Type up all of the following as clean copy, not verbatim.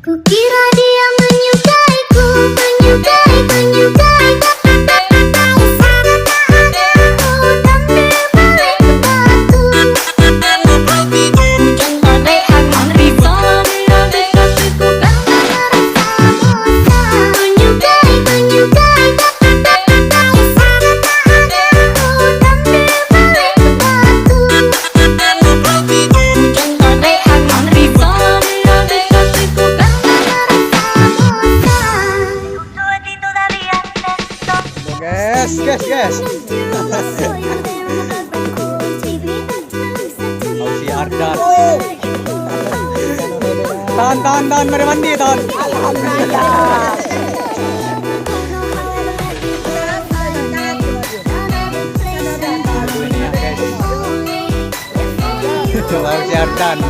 Kukira dia menyukaiku, menyukai. Guys. Fausiardant. Tahan, mari mandi, tahan. Alhamdulillah. Ini ya guys. Fausiardant.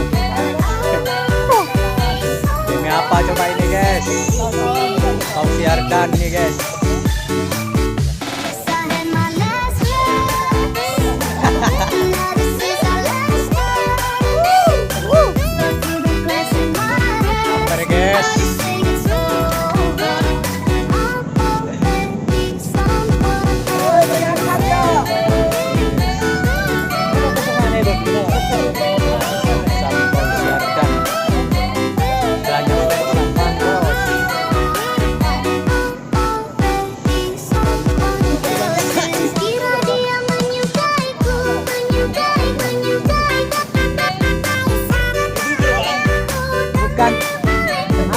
Ini apa coba ini guys? Fausiardant nih guys.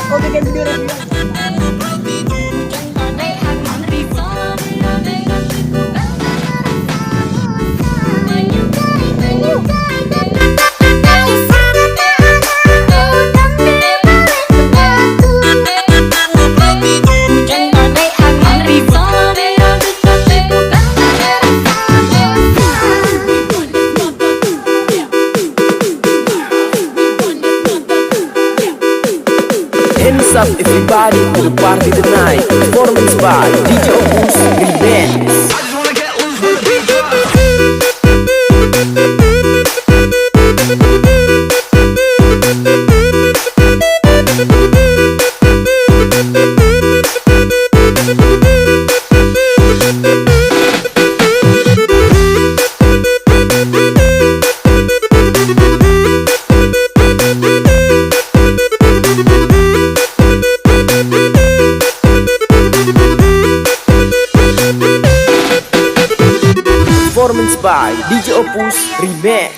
Aku bikin video review. Hands up everybody to the party tonight. Performance by DJ Opus Remix. I just wanna get loose with the beat drop. Performance by DJ Opus Remix.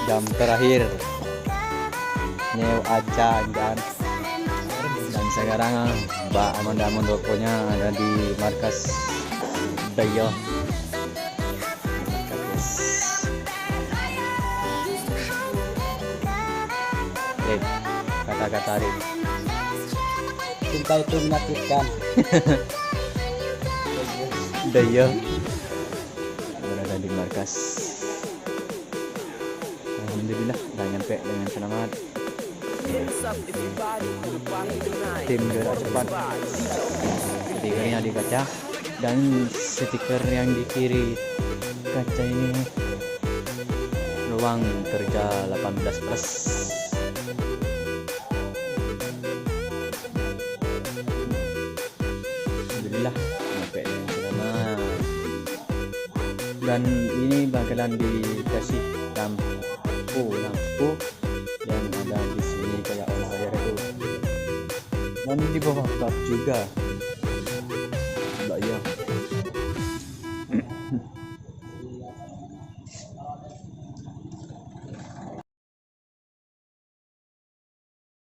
Jam terakhir nyew aja dan sekarang Mbak Amanda Mondokonya ada di markas Dayo. Kata-kata Rin, cinta itu menyakitkan. Dayo berada di markas. Alhamdulillah udah nyampe dengan selamat. Tim gerak cepat, stikernya di kaca dan stiker yang di kiri kaca ini ruang kerja 18+. Alhamdulillah nyampe dengan selamat. dan ini bakalan dikasih lampu yang ada di sini kayak on fire itu, dan di bawah bak juga